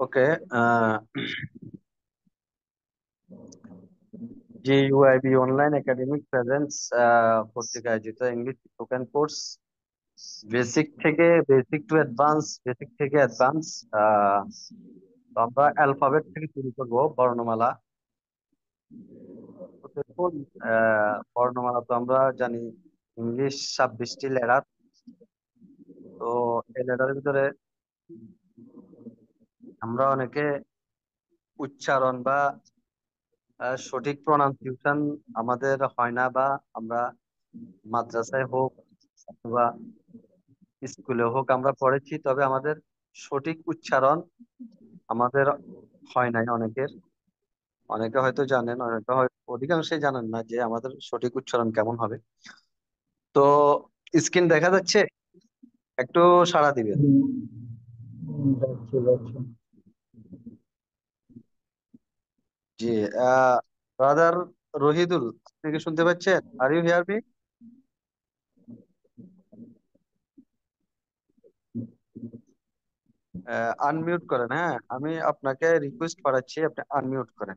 ওকে। যে ইউআইবি online academic presence কর্তৃক আয়োজিত ইংলিশ স্পোকেন কোর্স বেসিক থেকে অ্যাডভান্স। তো আমরা অ্যালফাবেট থেকে শুরু করব, বর্ণমালা। তো দেখুন, বর্ণমালা তো আমরা জানি ইংলিশ 26টি লেটার। তো এই লেটারের ভিতরে আমরা অনেকে উচ্চারণ বা সঠিক প্রনাউন্সিয়েশন আমাদের হয় না, বা আমরা মাদ্রাসায় হোক অথবা স্কুলে হোক আমরা পড়েছি, তবে আমাদের সঠিক উচ্চারণ আমাদের হয় নাই অনেকের। অনেকে হয়তো জানেন, অনেকে হয়তো অধিকাংশই জানেন না যে আমাদের সঠিক উচ্চারণ কেমন হবে। তো স্ক্রিন দেখা যাচ্ছে, একটু সাড়া দিবেন। হুম, যাচ্ছে যাচ্ছে। জি। ব্রাদার রহিদুল, আপনি কি শুনতে পাচ্ছেন? Are you hear me? Unmute করেন, হ্যাঁ, আমি আপনাকে রিকোয়েস্ট পাঠাচ্ছি, আপনি আনমিউট করেন।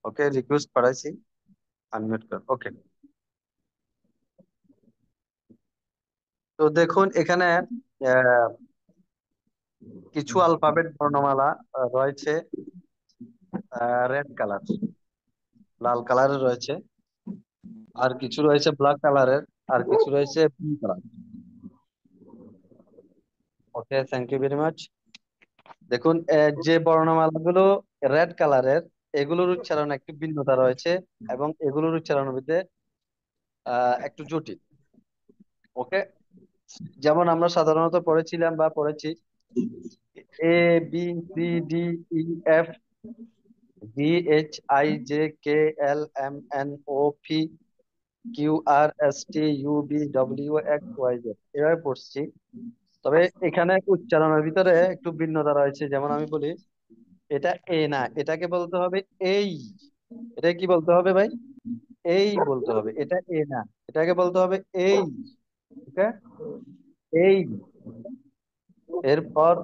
ওকে, রিকোয়েস্ট পাঠাইছি, আনমিউট করেন। ওকে। তো দেখুন এখানে আহ, কিছু আলফাবেট বর্ণমালা রয়েছে রেড কালার, লাল কালারের রয়েছে, আর কিছু রয়েছে ব্ল্যাক কালারের, আর কিছু রয়েছে blue colour. Okay, thank you very much. দেখুন, যে বর্ণমালাগুলো রেড কালারের, এগুলোর উচ্চারণ একটু ভিন্নতা রয়েছে, এবং এগুলোর উচ্চারণের মধ্যে একটু জটিল। ওকে, যেমন আমরা সাধারণত পড়েছিলাম বা পড়েছি A, B, C, D, E, F, G, H, I, J, K, L, M, N, O, P, Q, R, S, T, U, B, W, X, Y, Z, এভাবে পড়ছি। তবে এখানে উচ্চারণের ভিতরে একটু ভিন্নতা রয়েছে। যেমন আমি বলি, এটা এ না, এটাকে বলতে হবে এই। এটা কি বলতে হবে ভাই? এই বলতে হবে। এটা এ না, এটাকে বলতে হবে এই। ওকে, এই। এরপর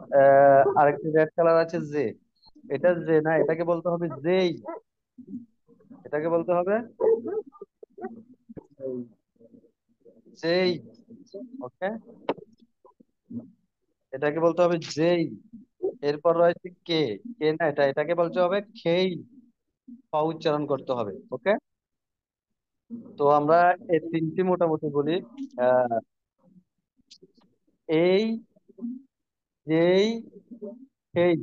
আরেকটি রেড কালার আছে যে, এটা যে না, এটাকে বলতে হবে যেই। এটাকে বলতে হবে যেই। ওকে, এটাকে বলতে হবে যেই। এরপর রয়েছে কে, কে না, এটাকে বলতে হবে খেই। খ উচ্চারণ করতে হবে। ওকে, তো আমরা এই তিনটি মোটামুটি বলি, আহ এই, যেই, খেই।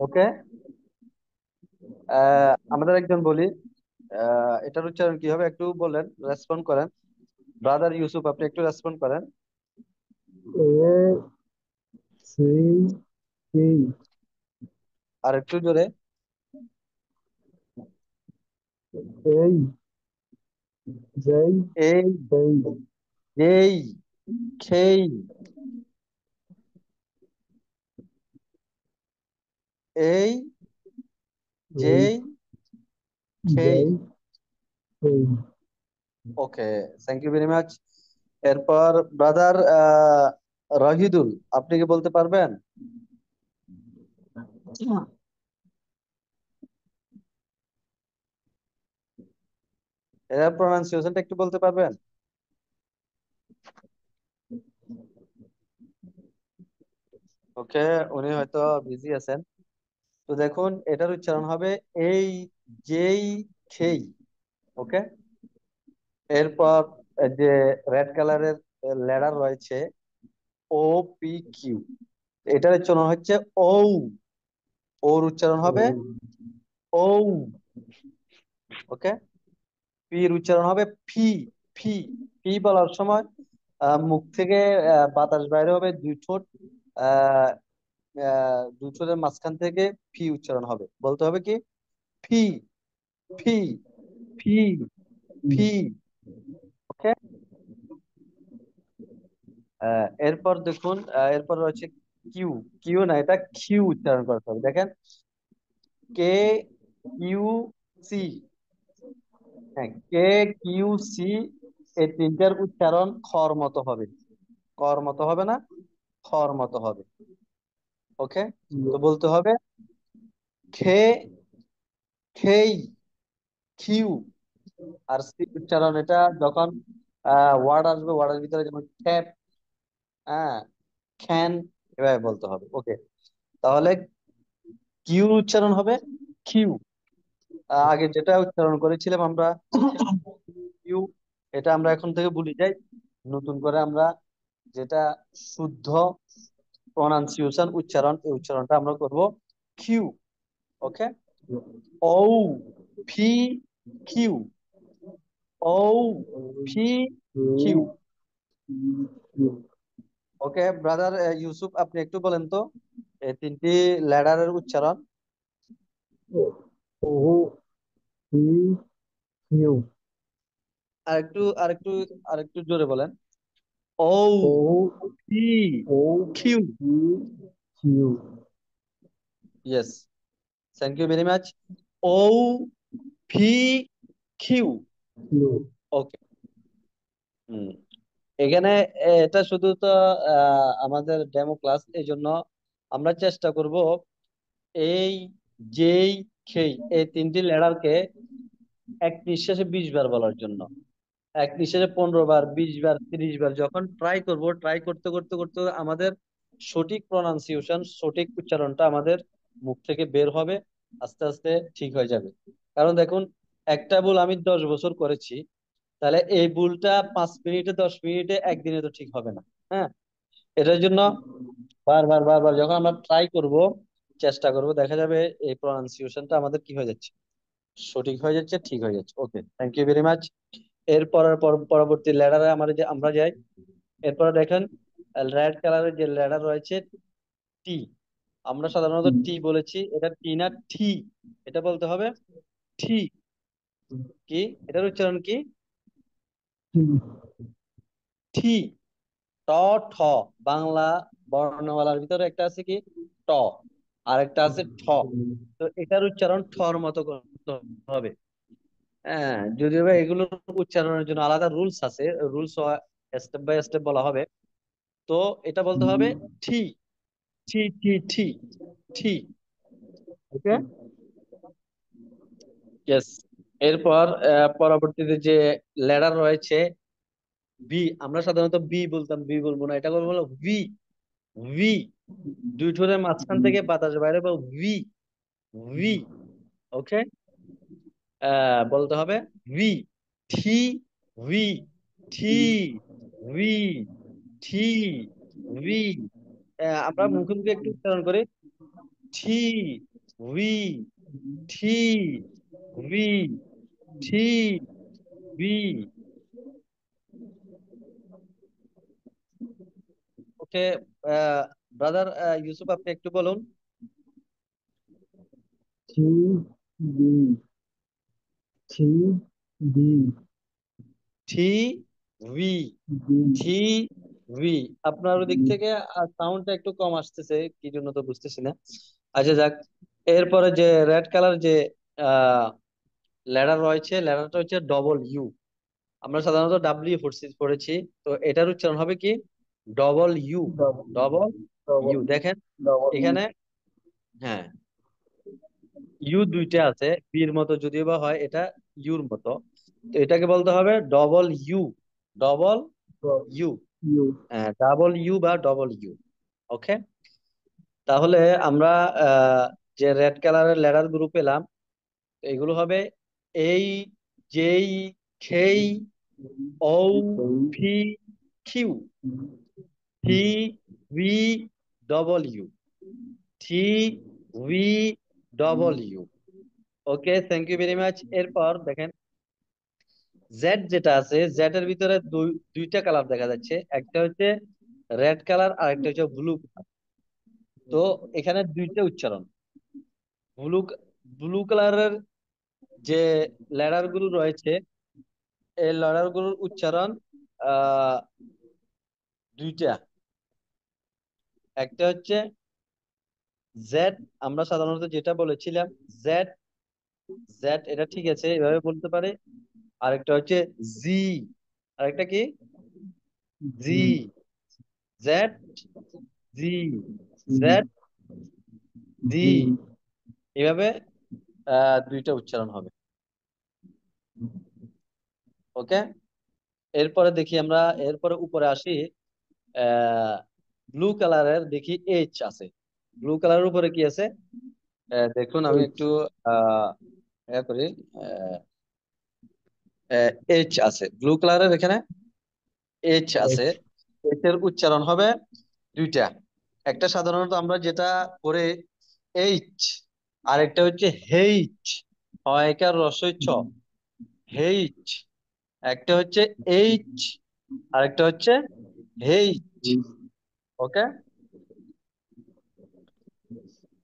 ওকে, আমাদের একজন বলি, এটার উচ্চারণ কি হবে একটু বলেন, রেসপন্ড করেন। ব্রাদার ইউসুফ, আপনি একটু রেসপন্ড করেন। এ সেই সেই আর একটু জোরে। এই যেই এই, সেই যেই, খেই। এই, এই যেই, খেই। যেই সেই। ওকে, থ্যাংক ইউ ভেরি মাচ। এরপর ব্রাদার রহিদুল, আপনি কি বলতে পারবেন? এর প্রনাউন্সিয়েশনটা একটু বলতে পারবেন? ওকে, উনি হয়তো বিজি আছেন। তো দেখুন, এটার উচ্চারণ হবে এই, যেই, খেই। ওকে, এরপর যে রেড কালারের লেটার রয়েছে ও, পি, কিউ, এটার উচ্চারণ হচ্ছে ও। ওর উচ্চারণ হবে ও। ওকে, পির উচ্চারণ হবে ফি। ফি। ফি বলার সময় মুখ থেকে বাতাস বাইরে হবে দুই ঠোঁট, আহ দুই ঠোঁটের মাঝখান থেকে ফি উচ্চারণ হবে, বলতে হবে কি ফি, ফি, ফি, ফি। ওকে, এরপর দেখুন, এরপর রয়েছে কিউ। কিউ না, এটা কিউ উচ্চারণ করতে হবে। দেখেন, কে, কিউ, সি। হ্যাঁ, কে, কিউ, সি, এই তিনটার উচ্চারণ খর মতো হবে। কর মতো হবে না, খর মতো হবে। ওকে, তো Yes. বলতে হবে খে, খেই, খিউ। আর সি উচ্চারণ, এটা যখন ওয়ার্ড আসবে, ওয়ার্ডের ভিতরে যেমন খ্যাপ, হ্যাঁ, খ্যান, এভাবে বলতে হবে। ওকে, তাহলে কিউ উচ্চারণ হবে কিউ। আগে যেটা উচ্চারণ করেছিলাম আমরা কিউ, এটা আমরা এখন থেকে ভুলে যাই। নতুন করে আমরা যেটা শুদ্ধ প্রনাউন্সিয়েশন উচ্চারণ, এই উচ্চারণটা আমরা করব Q. Okay, O, P, Q, O, P, Q. O, P, Q. Okay brother Yusuf, আপনি একটু বলেন তো এই তিনটি লেটারের উচ্চারণ। O, P, Q. আরেকটু আরেকটু জোরে বলেন। O, O, P, O, Q. P, Q. Yes, thank you very much. O, P, Q. Q. Okay. Hmm, এখানে এটা শুধু তো আমাদের ডেমো ক্লাস, এই জন্য আমরা চেষ্টা করব এই যেই খেই, এই তিনটি লেটারকে এক নিঃশ্বাসে 20 বার বলার জন্য। এক নিঃশ্বাসে 15 বার, 20 বার, 30 বার যখন ট্রাই করব, ট্রাই করতে করতে করতে আমাদের সঠিক প্রনাউন্সিয়েশন, সঠিক উচ্চারণটা আমাদের মুখ থেকে বের হবে, আস্তে আস্তে ঠিক হয়ে যাবে। কারণ দেখুন, একটা ভুল আমি 10 বছর করেছি, তাহলে এই ভুলটা 5 মিনিটে, 10 মিনিটে, একদিনে তো ঠিক হবে না। হ্যাঁ, এটার জন্য বারবার বারবার যখন আমরা ট্রাই করব, চেষ্টা করব, দেখা যাবে এই প্রনাউন্সিয়েশনটা আমাদের কি হয়ে যাচ্ছে, সঠিক হয়ে যাচ্ছে, ঠিক হয়ে যাচ্ছে। ওকে, থ্যাংক ইউ ভেরি মাচ। পরবর্তী লেডারে আমরা যাই। এরপরে দেখেন রেড কালারের যে লেডার রয়েছে টি, আমরা সাধারণত টি বলেছি, এটা টি না, টি। এটা বলতে হবে টি। কি, এটার উচ্চারণ কি? টি, ট, ঠ। বাংলা বর্ণমালার ভিতরে একটা আছে কি, ট, আর একটা আছে ঠ। তো এটার উচ্চারণ ঠর মতো করতে হবে। হ্যাঁ, যদিও বা এগুলোর উচ্চারণের জন্য আলাদা রুলস আছে, রুলস স্টেপ বাই স্টেপ বলা হবে। তো এটা বলতে হবে ঠি, ঠি, ঠি, ঠি, ঠি। ওকে, ইয়েস। এরপর পরবর্তীতে যে লেটার রয়েছে বি, আমরা সাধারণত বি বলতাম, বি বলবো না, এটা বলবো হলো ভি। ভি, দুই ঠোঁটের মাঝখান থেকে বাতাস বাইরে, বা ভি, ভি। ওকে, বলতে হবে ভি, ঠি, ভি, ঠি, ভি, ঠি, ভি। আমরা মুখে মুখে একটু উচ্চারণ করি, ঠি, ভি, ঠি, ভি, ঠি, ভি। ওকে ব্রাদার ইউসুফ, আপনি একটু বলুন। Q, B, Q, B, ঠি, ভি, B. ঠি, ভি। আপনার দিক থেকে সাউন্ডটা একটু কম আসতেছে, কি জন্য তো বুঝতেছি না। আচ্ছা যাক, এরপরে যে রেড কালার যে আহ লেটার রয়েছে, লেটারটা হচ্ছে ডবল ইউ। আমরা সাধারণত ডাব্লিউ পড়েছি, তো এটার উচ্চারণ হবে কি, double U. Double, double U, double, দেখেন double. এখানে, হ্যাঁ, ইউ দুইটা আছে, বির মতো যদিও বা হয়, এটা ইউর মতো। তো এটাকে বলতে হবে double you, double Double. U, U. Double U বা ডবল ইউ। ওকে, তাহলে আমরা আহ, যে রেড কালারের লেটার গুলো পেলাম, তো এগুলো হবে A, J, K, O, V, Q, T, V, W, T, V, double U. Okay, thank you very much. এরপর দেখেন জেড যেটা আছে, জেড এর ভিতরে দুইটা কালার দেখা যাচ্ছে, একটা হচ্ছে রেড কালার আর একটা হচ্ছে ব্লু কালার। তো এখানে দুইটা উচ্চারণ, ব্লু, ব্লু কালারের যে লেটার গুলো রয়েছে, এই লেটার গুলোর উচ্চারণ আহ দুইটা। একটা হচ্ছে জেড, আমরা সাধারণত যেটা বলেছিলাম জেড, জেড এটা ঠিক আছে, এভাবে বলতে পারে। আরেকটা হচ্ছে জি, আরেকটা কি, জি, G, জেড, জি, G, জেড, জি। জি। এভাবে দুইটা উচ্চারণ হবে। ওকে, এরপরে দেখি আমরা, এরপরে উপরে আসি। ব্লু কালারের দেখি এইচ আছে। ব্লু কালারের উপরে কি আছে? দেখুন আমি এইচ। একটু আহ করি। এইচ আছে ব্লু কালারের এখানে, এইচ আছে। এইচ। এইচ এর উচ্চারণ হবে দুইটা। একটা সাধারণত আমরা যেটা করে এইচ, আর একটা হচ্ছে হেইচ, হয়কার রসই ছ, হেইচ। একটা হচ্ছে এইচ, আরেকটা হচ্ছে H. H. Okay,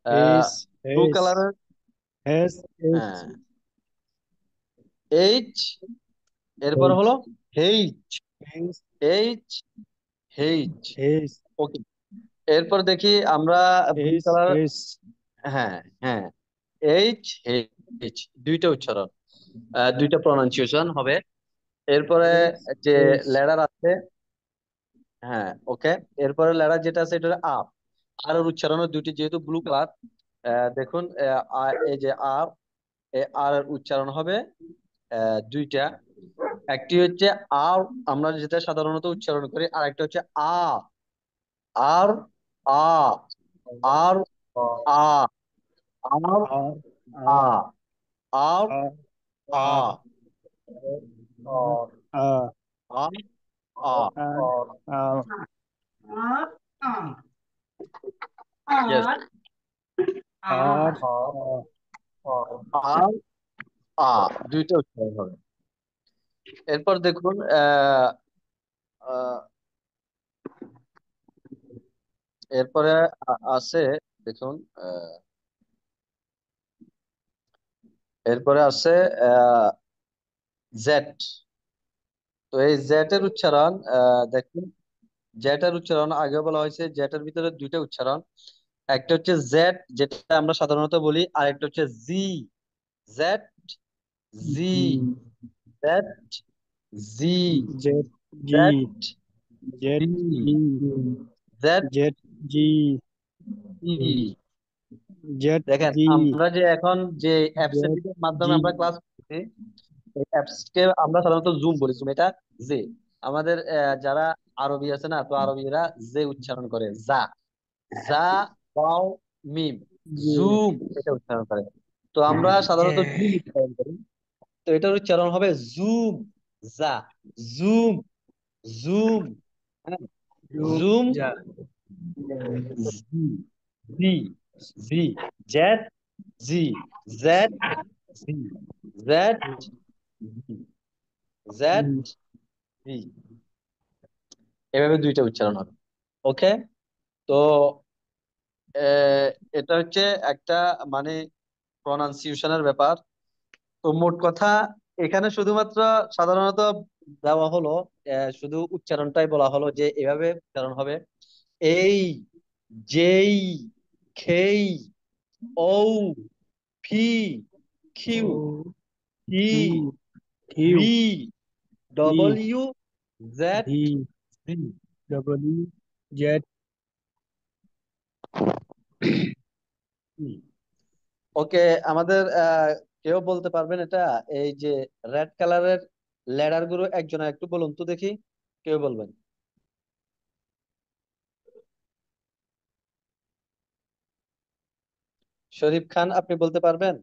H. Blue H. কালারের, এস। এইচ। হ্যাঁ, এইচ, এরপর এইচ। হলো H, H. H, H. H. Okay, এরপর দেখি আমরা ব্লু এইচ। Colour, H. হ্যাঁ হ্যাঁ, এইচ, এইচ, দুইটা উচ্চারণ, দুইটা প্রনাউন্সিয়েশন হবে। এরপরে এইচ। যে এইচ। লেটার আছে, হ্যাঁ ওকে, এরপরে লেটার যেটা আছে এটা হলো আপ। আর এর উচ্চারণ দুইটি, যেহেতু ব্লু কালার। দেখুন এই যে আর, এই আর এর উচ্চারণ হবে দুইটা। একটি হচ্ছে আর, আমরা যেটা সাধারণত উচ্চারণ করি, আর একটা হচ্ছে আ, আর, আ, আর, আ, আর, আর। আ, আর। আর, আর। আ, আর। আর। আর। আর, আ। আর। Yes, আর। আর। আর, আ, দুইটা উচ্চারণ হবে। এরপর দেখুন আহ, এরপরে আছে, দেখুন এরপরে আছে জেড। তো এই জেড এর উচ্চারণ দেখুন, জেড এর উচ্চারণ আগে বলা হয়েছে, জেড এর ভিতরে দুইটা উচ্চারণ। একটা হচ্ছে জেড, যেটা আমরা সাধারণত বলি, আর একটা হচ্ছে G. Z, G, G. Z, G, Z. G. Z, Z. G, G. Z, Z. G. G. Z. দেখেন জি। আমরা যে এখন যে অ্যাপস এর জেড। মাধ্যমে জি। আমরা ক্লাস করছি, এই অ্যাপস কে আমরা সাধারণত জুম বলি, জুম এটা জে। আমাদের যারা আরবি আছে না, তো আরবিরা জে উচ্চারণ করে, যা, যা, বাও, মিম, জি। জুম, এটা উচ্চারণ করে। তো আমরা সাধারণত জুম উচ্চারণ করি, তো এটার উচ্চারণ হবে জুম, যা, জুম, জুম, হ্যাঁ, জুম। জুম, যা। জি, জি, G, Z, G, Z, G, Z, G, Z, G. জি। এভাবে দুইটা উচ্চারণ হবে। ওকে, তো আহ, এটা হচ্ছে একটা, মানে প্রনাউন্সিয়েশনের ব্যাপার। তো মোট কথা, এখানে শুধুমাত্র সাধারণত দেওয়া হলো, শুধু উচ্চারণটাই বলা হলো যে এভাবে উচ্চারণ হবে। A, J, K, O, P, Q, O. T, P. Q. B, P. W, Z, V. C. W. Z. Okay, আমাদের কেউ বলতে পারবেন এটা, এই যে রেড কালারের লেডার গুলো একজন একটু বলুন তো দেখি, কেউ বলবেন? শরীফ খান, আপনি বলতে পারবেন?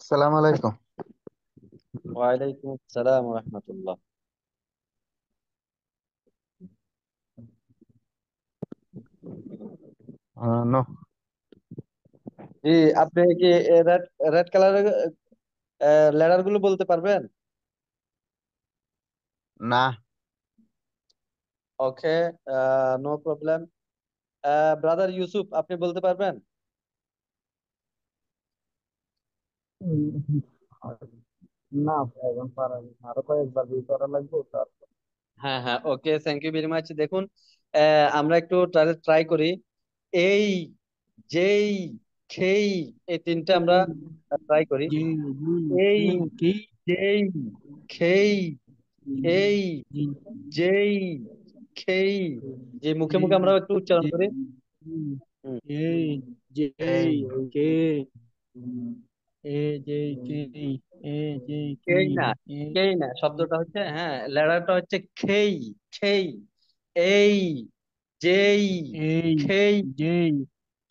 সালাম আলাইকুম। ওয়ালাইকুম আসসালাম রহমতুল্লাহ। নো। জি, আপনি কি রেড রেড কালারের লেডার গুলো বলতে পারবেন? না। ওকে, নো প্রবলেম। ব্রাদার ইউসুফ, আপনি বলতে পারবেন? না, এখন পারানি, আরো কয়েকবার দিয়ে করা লাগবে তারপর। হ্যাঁ হ্যাঁ, ওকে, থ্যাংক ইউ ভেরি মাচ। দেখুন আমরা একটু ট্রাই করি। এই, যেই, খেই, এই তিনটা আমরা ট্রাই করি। জি। জি। এই, জি। যেই, খেই, জি। এই, জি। যেই, খেই, যে মুখে মুখে এই আমরা একটু উচ্চারণ করি। হুম, এই যে এই কে এ যে কে এ যে কি খেই না, এ খেই না শব্দটা হচ্ছে, হ্যাঁ লেটারটা হচ্ছে খেই, খেই, এই, যেই, এই খেই। যেই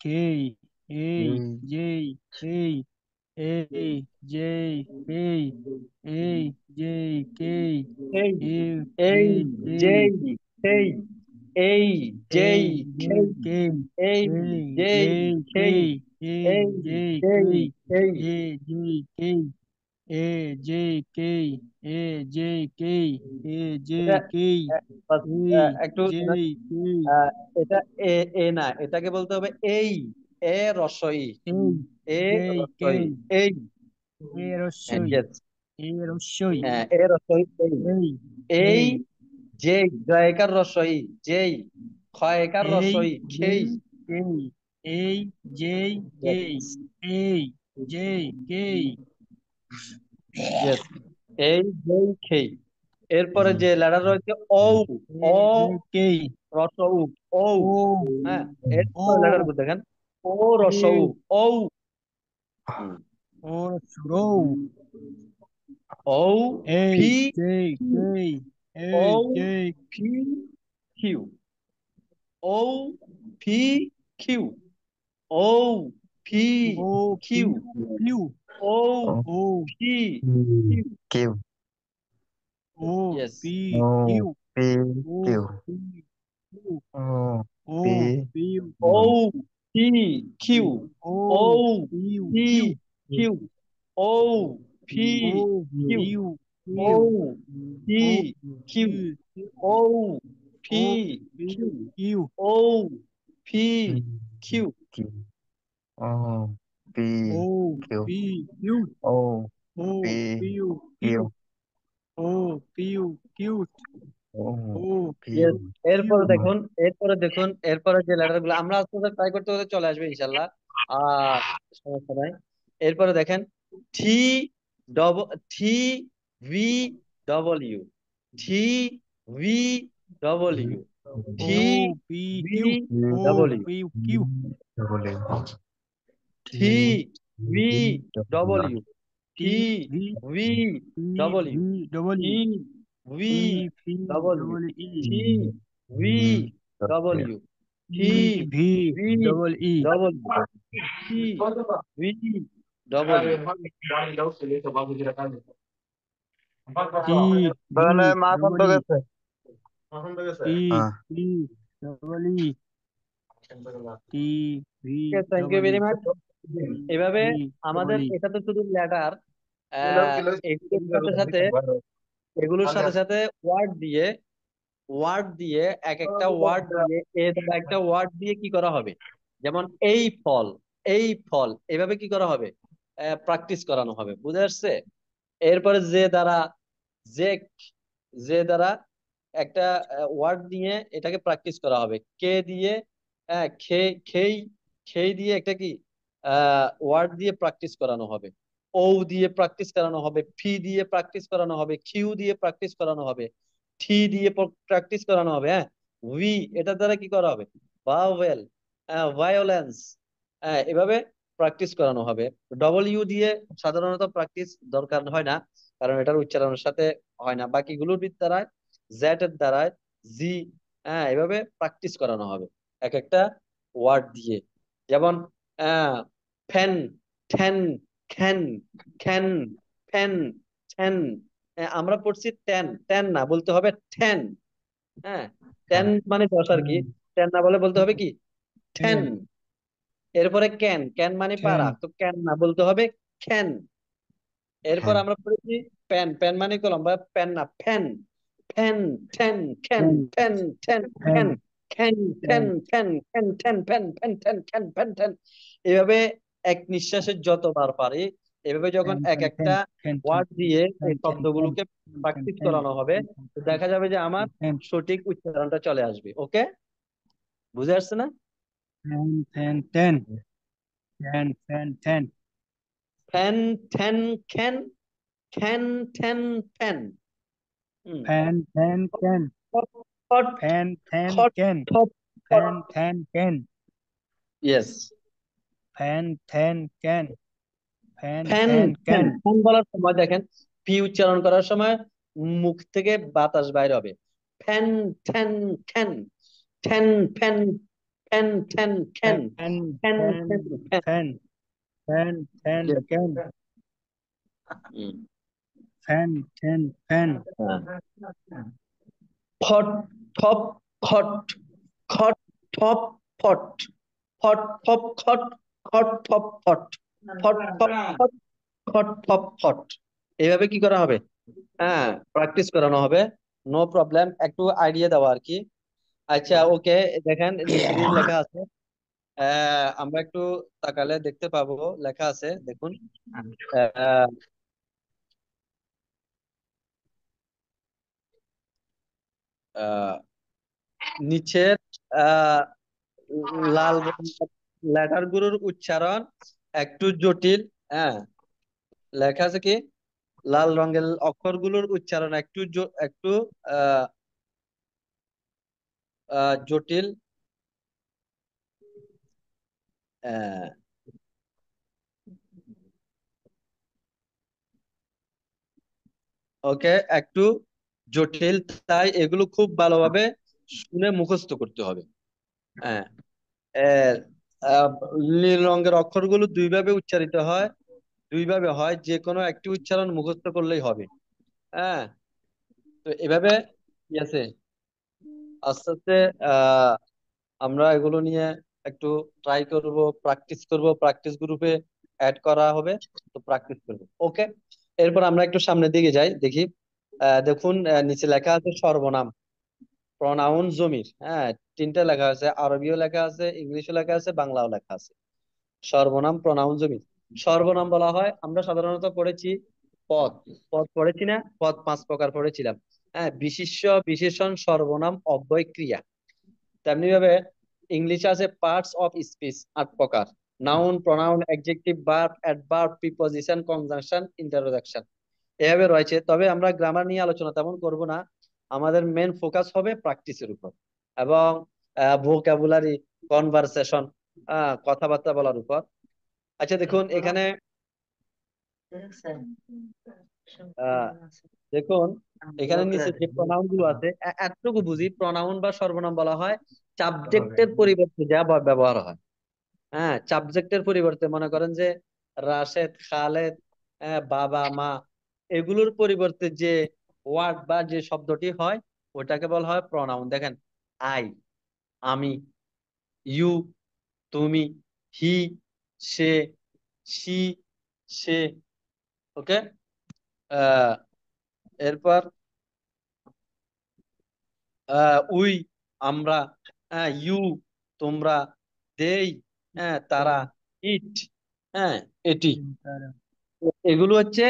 কে এই এই যেই এই এই যেই এই এই যেই কে এই, এ এই, যেই এই যেই, খেই, এই, এই যেই, যেই খেই, কে এই, এই যেই, যেই কে খেই, এই এই, যেই যেই, কে খেই। এ যেই কে এ যেই কে এ যেই কে এ যেই এটা কে বাস, এই একটু যেই কে আহ, এটা এ, এ না, এটাকে বলতে হবে এই, এ রস্বই, এই এ যেই কে রস্বই, এই। এ রস্যই Yes, এ রস্যই এ রস্বই, এই, এই এই, এই যেই, জয়কার রস্বই, যেই, ক্ষয়কার এই রস্বই, খেই। যেই কেই এই যেই কেই Yes, এই যেই কেই yes, এই, যেই, খেই। এরপরে এই যে লেটার রয়েছে ঔ, অ এই যেই কেই রস উ, ঔ। ও হ্যাঁ, ও এরপরে লেটার গুলো দেখেন, ও রস উ, এই ঔ। হুম, ও সুরৌ ঔ, এই ফি, যেই কেই ঔ, এই যেই ফি, Q, O, P, Q, O, P, O Q, Piu Piu ঔ, ও ও ফি, পি কিউ। কিউ ও Yes, P O Q P O Q P Q O O P Piu ঔ, কিউ ফি, কিউ, ও ঔ, পিউ ফি, Q Q, O, P, O Q, P O, P P, O Q, P O, P, O P Q, Q O, P, Q. Q O P O Q P Q O O P P Q Q O P Q O O P Yes, P এরপরে দেখুন, এরপরে যে letter গুলো আমরা আস্তে আস্তে try করতে করতে চলে আসবে ইনশাল্লাহ। আর সমস্যা নাই। এরপরে দেখেন T, double, T, V, W, T, V, W, O T, P V, Q O W, P Q double T, V, W U, T T, V V, T W, V double E T, V, T V double U, double E T, V, W, T T, V V, double E W, T, V, W. T V তাহলে মা ডবল বন্ধ ই গেছে T হ্যাঁ V double E T V thank you double E very much. T এভাবে V double আমাদের, ই এটা তো শুধু লেটার, এগুলোর সাথে সাথে, এগুলোর সাথে সাথে ওয়ার্ড দিয়ে, ওয়ার্ড দিয়ে, এক একটা ওয়ার্ড দিয়ে, এ দ্বারা একটা ওয়ার্ড দিয়ে কি করা হবে, যেমন এই ফল, এই ফল, এভাবে কি করা হবে, প্র্যাকটিস করানো হবে, বুঝে আসছে? এরপরে যে দ্বারা, যে, যে দ্বারা একটা ওয়ার্ড নিয়ে এটাকে প্র্যাকটিস করা হবে, কে দিয়ে, খেই, খেই দিয়ে একটা কি ওয়ার্ড দিয়ে প্র্যাকটিস করানো হবে, ও দিয়ে প্র্যাকটিস করানো হবে, ফি দিয়ে প্র্যাকটিস করানো হবে, কিউ দিয়ে প্র্যাকটিস করানো হবে, থি দিয়ে প্র্যাকটিস করানো হবে, হ্যাঁ, ভি, এটা দ্বারা কি করা হবে, ভাওয়েল, ভায়োলেন্স, এভাবে প্র্যাকটিস করানো হবে। ডবল ইউ দিয়ে সাধারণত প্র্যাকটিস দরকার হয় না, কারণ এটার উচ্চারণের সাথে হয় না। বাকিগুলোর দ্বারায়, জেড এর দ্বারায়, জি, এভাবে প্র্যাকটিস করানো হবে এক একটা ওয়ার্ড দিয়ে। যেমন fan, ten, can, খ্যান, pen, than. আমরা পড়ছি টেন, টেন না, বলতে হবে ঠ্যান। হ্যাঁ, টেন মানে 10 আর কি, টেন না বলে বলতে হবে কি ঠ্যান। টেন এরপরে ক্যান, ক্যান মানে টেন পারা, তো ক্যান না, বলতে হবে খ্যান। এরপর ফ্যান আমরা পড়েছি প্যান, প্যান মানে কলম, বা প্যান না, pen, pen, ten, can, ten pen, ten, ten can, can, ten, ten ten, can, ten, pen, pen, ten, can, pen, ten. এভাবে এক নিঃশ্বাসে যতবার পারি, এভাবে যখন টেন এক টেন টেন একটা টেন ওয়ার্ড দিয়ে এই টেন টেন শব্দগুলোকে টেন প্র্যাকটিস টেন করানো হবে, তো দেখা যাবে যে আমার টেন সঠিক উচ্চারণটা চলে আসবে। ওকে, বুঝে আসছে না? Ten ten ten ten ten ten pen, ten, can, can, ten, pen. Hmm, ten ten ten hot pen pen hot can hot hot pen pen can yes pen pen can pen pen pen pen can pen বলার সময় দেখেন P উচ্চারণ করার সময় মুখ থেকে বাতাস বাইরে হবে pen pen can pen pen pen pen can pen pen pen pen pen pen pen pen Yes. Can hmm, pen pen pen হ্যাঁ। ফট ফপ খট খট ফপ ফট ফট ফপ খট খট ফপ ফট ফট ফপ খট খট ফপ ফট এইভাবে কি করা হবে হ্যাঁ প্র্যাকটিস করানো হবে নো প্রবলেম একটু আইডিয়া দেওয়া আর কি আচ্ছা ওকে দেখেন নিচে দিয়ে লেখা আছে আমরা একটু তাকালে দেখতে পাবো লেখা আছে দেখুন আহ, আহ, নিচের আহ, লাল লেটার গুলোর উচ্চারণ একটু জটিল হ্যাঁ লেখা আছে কি লাল রঙের অক্ষরগুলোর উচ্চারণ একটু একটু আহ জটিল আহ, ওকে একটু জটিল তাই এগুলো খুব ভালোভাবে শুনে মুখস্থ করতে হবে হ্যাঁ এর, আহ, নীল রঙের অক্ষরগুলো দুইভাবে উচ্চারিত হয় দুইভাবে হয় যে কোনো একটি উচ্চারণ মুখস্থ করলেই হবে হ্যাঁ তো এভাবে কি আছে আস্তে আস্তে আহ আমরা এগুলো নিয়ে একটু ট্রাই করব প্র্যাকটিস গ্রুপে অ্যাড করা হবে তো প্র্যাকটিস করব ওকে এরপর আমরা একটু সামনের দিকে যাই দেখি দেখুন নিচে লেখা আছে সর্বনাম প্রনাউন জমির হ্যাঁ তিনটা লেখা আছে আরবিও লেখা আছে ইংলিশও লেখা আছে বাংলাও লেখা আছে সর্বনাম প্রনাউন জমির সর্বনাম বলা হয় আমরা সাধারণত পড়েছি পদ পদ পড়েছি না পদ 5 প্রকার পড়েছিলাম হ্যাঁ বিশেষ্য বিশেষণ সর্বনাম অব্যয় ক্রিয়া তেমনি ভাবে ইংলিশে আছে পার্টস অফ স্পিচ 8 প্রকার noun pronoun adjective verb adverb preposition conjunction introduction এভাবে রয়েছে তবে আমরা গ্রামার নিয়ে আলোচনা তেমন করব না আমাদের মেন ফোকাস হবে প্র্যাকটিসের উপর এবং ভোকাবুলারি কনভারসেশন কথাবার্তা বলার উপর আচ্ছা দেখুন এখানে আহ দেখুন এখানে নিচে যে প্রনাউন গুলো আছে এতটুকু বুঝি প্রনাউন বা সর্বনাম বলা হয় সাবজেক্টের পরিবর্তে যা ব্যবহার হয় হ্যাঁ সাবজেক্টের পরিবর্তে মনে করেন যে রাশেদ খালেদ বাবা মা এগুলোর পরিবর্তে যে ওয়ার্ড বা যে শব্দটি হয় ওটাকে বলা হয় প্রনাউন দেখেন আই আমি ইউ তুমি হি সে সি সে ওকে এরপর উই আমরা ইউ তোমরা দেই তারা ইট হ্যাঁ এটি এগুলো হচ্ছে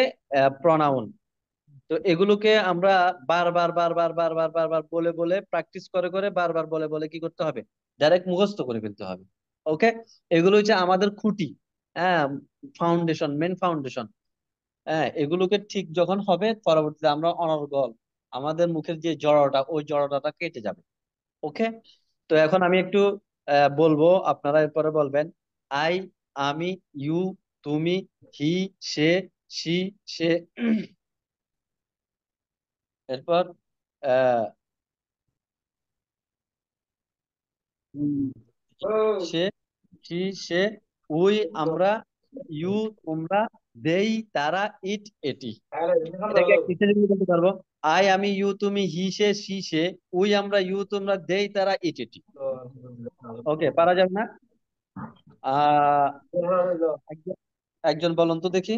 প্রনাউন তো এগুলোকে আমরা বারবার বারবার বারবার বারবার বলে বলে প্র্যাকটিস করে করে বারবার বলে বলে কি করতে হবে ডাইরেক্ট মুখস্থ করে ফেলতে হবে ওকে এগুলো হচ্ছে আমাদের খুঁটি হ্যাঁ ফাউন্ডেশন মেন ফাউন্ডেশন হ্যাঁ এগুলোকে ঠিক যখন হবে পরবর্তীতে আমরা অনর্গল আমাদের মুখের যে জড়তা ওই জড়তাটা কেটে যাবে ওকে তো এখন আমি একটু বলবো আপনারা এরপরে বলবেন আই আমি ইউ তুমি হি সে সি সে এরপর আহ সে সি সে উই আমরা ইউ তোমরা দেই তারা ইট এটি এটাকে এক দৃষ্টিতে বলতে পারবো আই আমি ইউ তুমি হি সে সি সে উই আমরা ইউ তোমরা দেই তারা ইট এটি ওকে পারা যাবে না একজন একজন বলুন তো দেখি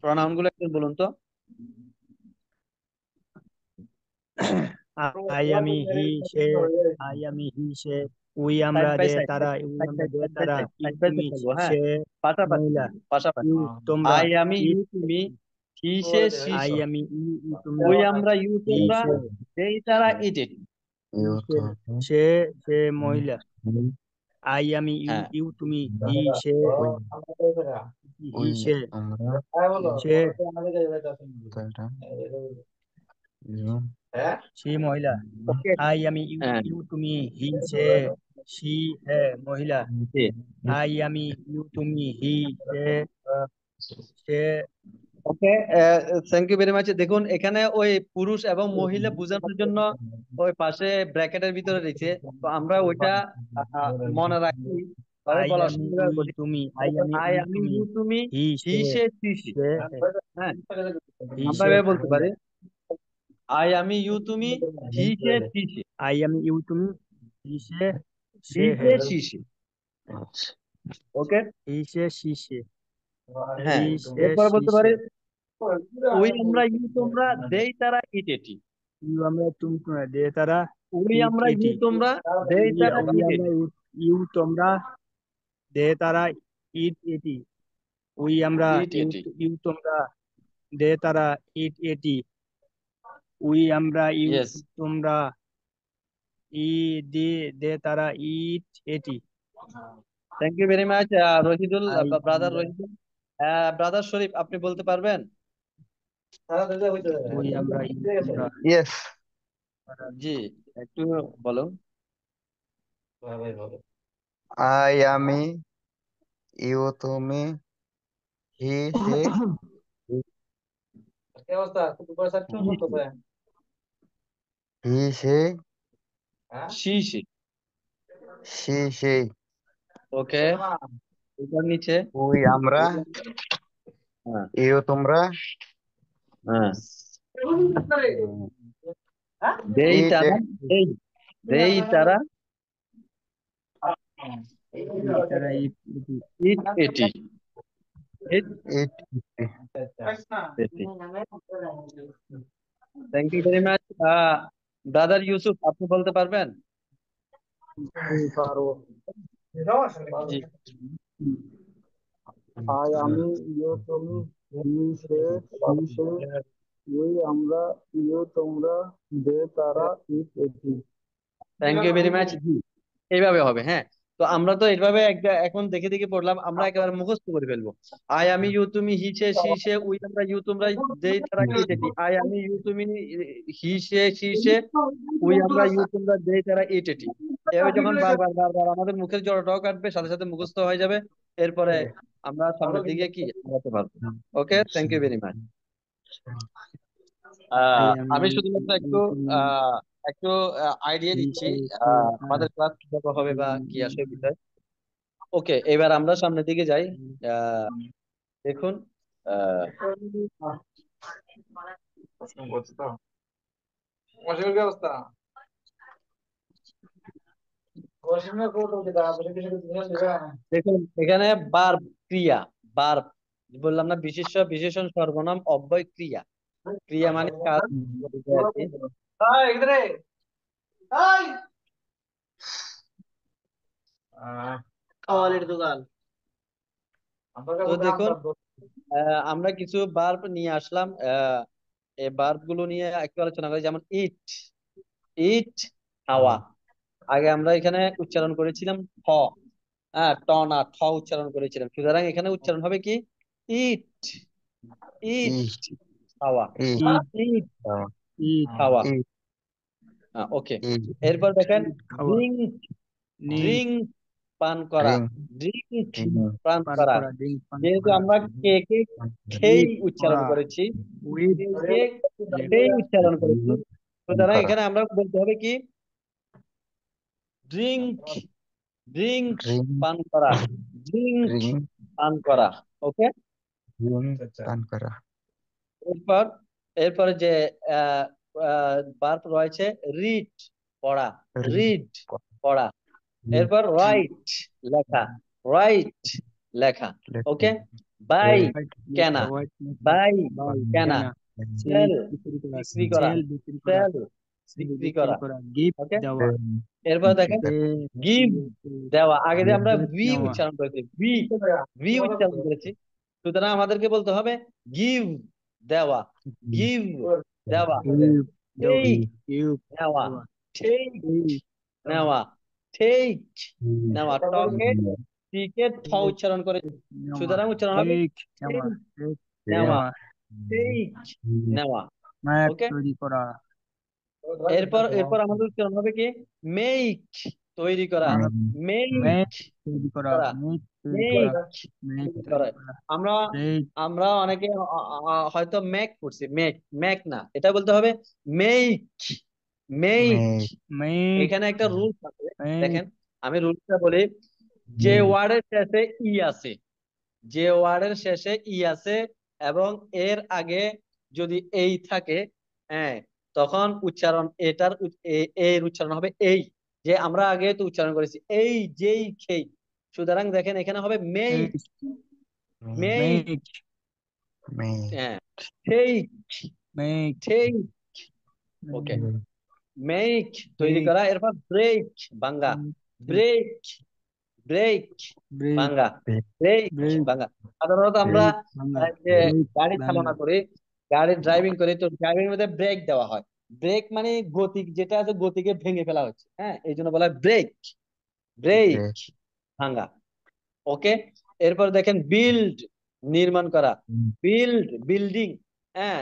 প্রনাউন গুলো একজন বলুন তো আই আমি হি সে আই আমি হি সে উই সাইড আমরা বাই দে সাইড তারা উই সাইড আমরা বাই দে সাইড বাই তারা সাইড ই সাইড বাই তুমি সাইড বলবো হ্যাঁ সে পাশাপাশি মহিলা পাশাপাশি তোমরা আই আমি ইট ইউ তুমি হি সে সি আই সে আমি ই ই তোমরা ওই আমরা ইউ হি তোমরা সে দেই তারা ইট এটি ই সে সে সে মহিলা আই আমি ইউ হ্যাঁ ইউ তুমি হি সে হি ওই সে আমরা সে তারা ইউ সে মহিলা। ওকে, আই আমি ইউ হ্যাঁ, ইউ তুমি, হি সে, সি হে মহিলা। জি, আই আমি ইউ তুমি, he say, say okay, thank you very much. দেখুন এখানে ওই পুরুষ এবং মহিলা বোঝানোর জন্য ওই পাশে ব্র্যাকেটের ভিতরে রয়েছে, তো আমরা ওইটা মনে রাখি, তবে আই বলার আমি সুবিধা উই করি। তুমি, আই দেখুন আমি আই উই আমি তুমি, ইউ তুমি, হি হি সে, সে সি সে, সে হ্যাঁ, হি আমরা সে এভাবে বলতে পারি আই আমি ইউ তুমি, হি সে সি সে, আই আমি ইউ তুমি, he say, he say hey, say she সে। ওকে, হি সে সি সে, হি হ্যাঁ, সে এরপরে সি বলতে সে। পারি ওই আমরা ইউ তোমরা, দেই তারা ইট এটি। ইউ আমরা তুমি তোমরা, দে তারা, ওই ইট আমরা ইউ এটি। তোমরা, দেই তারা উই ইট আমরা এটি। ইউ তোমরা, দে তারা, ইট এটি। উই আমরা ইট ইউ এটি। ইউ তোমরা, দে তারা, ইট এটি। উই আমরা ইউ ইয়েস, তোমরা, ই দে, দে তারা, ইট এটি। Thank you very much Rahidul, আই ব্রাদার আমরা রহিদুল। ব্রাদার শরীফ, আপনি বলতে পারবেন? উই আমরা ইউ তোমরা, ইয়েস। জি, একটু বলুন। আই আমি, ইউ তুমি, হি সে, হি সে, সি সি। সি সে, ওকে, এটার নিচে। উই আমরা, হ্যাঁ, ইউ তোমরা, হ্যাঁ, দেই ইট তারা, দেই, দেই তারা দে তারা, ইট এটি। ইট এটি। ইট ইট এটি। Thank you very much. Brother Yusuf, আপনি বলতে পারবেন? পারো। জি, আই আমি ইউ তুমি, হি সে, সি সে, উই আমরা ইউ তোমরা, দে তারা, ইট এটি। Thank you very much. জি, এইভাবে হবে, হ্যাঁ। তো আমরা তো এইভাবে এখন দেখে দেখে পড়লাম, আমরা একেবারে মুখস্থ করে ফেলবো। আই আমি ইউ তুমি, হি সে সি সে, উই আমরা ইউ তোমরা, দেই তারা ইট এটি। আই আমি ইউ তুমি, হি সে সি সে, উই আমরা ইউ তোমরা, দেই তারা ইট এটি। এভাবে যখন বারবার বারবার আমাদের মুখের জড়টাও কাটবে, সাথে সাথে মুখস্থ হয়ে যাবে। এরপরে আমরা সামনের দিকে কি আগাতে পারবো। Okay, thank you very much. I আমি আমি শুধুমাত্র ইউ একটু তুমি, আহ একটু আইডিয়া হি দিচ্ছি সে, সে হ্যাঁ। আমাদের ক্লাস কিভাবে হবে বা কি আসে বিষয়। ওকে, এবার আমরা সামনের দিকে যাই। আহ, দেখুন, আহ, দেখুন এখানে বার্ব, ক্রিয়া, বার্ব, বললাম না, বিশেষ্য বিশেষণ সর্বনাম অব্যয় ক্রিয়া। ক্রিয়া মানে কাজ করবে আর কি। তো দেখুন, আমরা কিছু বার্ব নিয়ে আসলাম। এই বার্ব গুলো নিয়ে একটু আলোচনা করি, যেমন ইট, ইট, খাওয়া। আগে আমরা এখানে উচ্চারণ করেছিলাম ঠ, হ্যাঁ, ট না, ঠ উচ্চারণ করেছিলাম, সুতরাং এখানে উচ্চারণ হবে কি, ইট, ইট, ইট খাওয়া, ইট ইট, ইট, ইট, খাওয়া। ইট ওকে, ইট এরপর দেখেন ইট খাওয়া, ড্রিঙ্ক, নিন ড্রিঙ্ক, পান করা, রিং ড্রিঙ্ক, রিং পান পান করা। করা, ড্রিঙ্ক পান যেহেতু করা। আমরা কে কে খেই ইট উচ্চারণ পড়া, করেছি, উইথ কে কে খেই উচ্চারণ করেছি, সুতরাং করা এখানে আমরা বলতে হবে কি, ড্রিঙ্ক, ড্রিঙ্ক, রিং পান করা, ড্রিঙ্ক, রিং পান করা। ওকে, রিং পান করা এরপর, এরপরে যে ভার্ব রয়েছে, রিড, পড়া, রিং রিড, পড়া। এরপর রাইট, লেখা, রাইট, লেখা। ওকে, বাই, হোয়াইট লেখা, কেনা, হোয়াইট লেখা, বাই, বাই কেনা, কেনা, সেল সেল, বিক্রি করা, বিক্রি করা, সেল বিক্রি করা, সেল, সেল বিক্রি বিক্রি করা। করা, গিফট ওকে, দেওয়া, এরপর দেখেন পে, গিভ, দেওয়া। আগে যে আমরা গিফট ভি নেওয়া, উচ্চারণ করেছি, ভি, ভি উচ্চারণ করেছি, সুতরাং আমাদেরকে বলতে হবে গিভ, দেওয়া, গিভ, দেওয়া, গিফট দেওয়া, টেক, গিফট নেওয়া, দেওয়া, টেক, টেক নেওয়া, টেক, নেওয়া, টকে রিং টিকে ঠ উচ্চারণ করে, নেওয়া, সুতরাং উচ্চারণ হবে টেক নেওয়া, টেক, টেক নেওয়া, নেওয়া, টেক, নেওয়া। ম্যাপ ওকে, তৈরি করা, এরপর এরপর আমাদের উচ্চারণ হবে কি? মেক, তৈরি করা। মেক মেঘ তৈরি করা, করা, মেঘ তৈরি করা, মেক মেঘ তৈরি তৈরি করা। করা, আমরা রেড, আমরা অনেকে হয়তো মেক করছি, মেক মেক না, এটা বলতে হবে মেক, মেক। মেঘ মেঘ, এখানে একটা রুলস আছে, মেঘ, দেখেন আমি রুলসটা বলি। যে ওয়ার্ডের শেষে ই আছে, যে ওয়ার্ডের শেষে ই আছে এবং এর আগে যদি এই থাকে, হ্যাঁ, তখন উচ্চারণ এটার এর উচ্চারণ হবে এই। যে আমরা আগে তো উচ্চারণ করেছি এই যেই খেই, সুতরাং দেখেন এখানে হবে মেইক, মেঘ, মেইক, মেঘ, মেঘ হ্যাঁ, ঠিক, মেঘ, ঠিক, ওকে। মেঘ, মেইক তৈরি মেঘ, করা, এরপর ব্রেক ভাঙ্গা, ব্রেক, ব্রেক ব্রেক, ভাঙ্গা, ব্রেক ব্রেক, ভাঙ্গা। সাধারণত আমরা ব্রেক ভাঙা, যে ব্রেক গাড়ি ভাঙা, চালনা করি, গাড়ি ড্রাইভিং করি, তো ড্রাইভিং মধ্যে ব্রেক দেওয়া হয়। ব্রেক মানে গতি, যেটা আছে গতিকে ভেঙে ফেলা হচ্ছে, হ্যাঁ, এই জন্য বলা হয় ব্রেক, ব্রেক ভাঙ্গা। ওকে। এরপর দেখেন বিল্ড, নির্মাণ করা, বিল্ড বিল্ডিং, হ্যাঁ,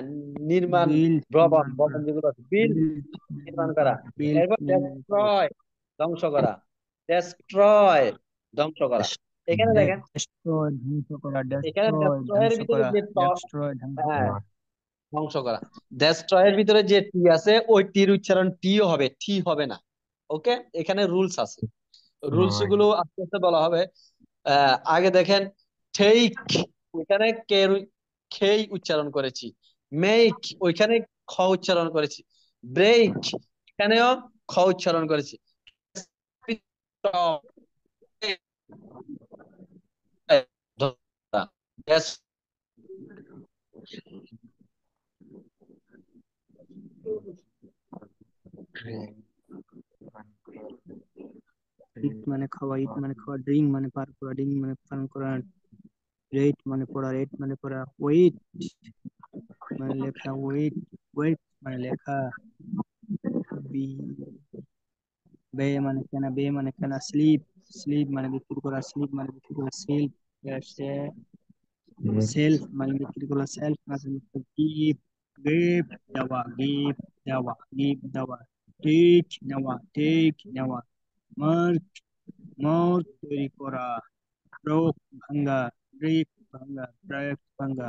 নির্মাণ, বিল ভবন নির্মাণ করা, ভবন যেগুলো আছে, বিল্ড বিল নির্মাণ নির্মাণ করা। করা, বিল এরপর নির্মাণ করা, ডেস্ট্রয়, ধ্বংস করা, ডেস্ট্রয়, ধ্বংস করা। এখানে দেখেন, ডেস্ট্রয় ধ্বংস করা, এখানে ডেস্ট্রয় ডেস্ট্রয়ের ধ্বংস ভিতরে করা, যে ডেস্ট্রয় ধ্বংস হ্যাঁ, করা, ধ্বংস করা, ডেস্ট্রয়ের ভিতরে যে টি আছে ওই টির উচ্চারণ টিও হবে, টি হবে না। ওকে, এখানে রুলস আছে, রুলস গুলো আস্তে আস্তে বলা হবে। আগে দেখেন, টেক, ওইখানে কে খেই উচ্চারণ করেছি। মেক, ওইখানে খ উচ্চারণ করেছি। ব্রেক, এখানেও খ উচ্চারণ করেছি। ইট মানে খাওয়া, ইট মানে খাওয়া, ড্রিঙ্ক মানে পার করা, ড্রিঙ্ক মানে পান করা, রেট মানে পড়া, রেট মানে পড়া, ওয়েট মানে লেখা, ওয়েট, ওয়েট মানে লেখা, বি, বে মানে কেনা, বে মানে কেনা, স্লিপ, স্লিপ মানে বিক্রি করা, স্লিপ মানে বিক্রি করা, সেলফ, সেলফ মানে বিক্রি করা, সেলফ মানে গিফট, গিফট দেওয়া, গিফট দেওয়া, গিফট দেওয়া, টেক নেওয়া, টেক নেওয়া, মার্ক, মার্ক তৈরি করা, ব্রোক ভাঙ্গা, ব্রেক ভাঙ্গা, ব্রেক ভাঙ্গা,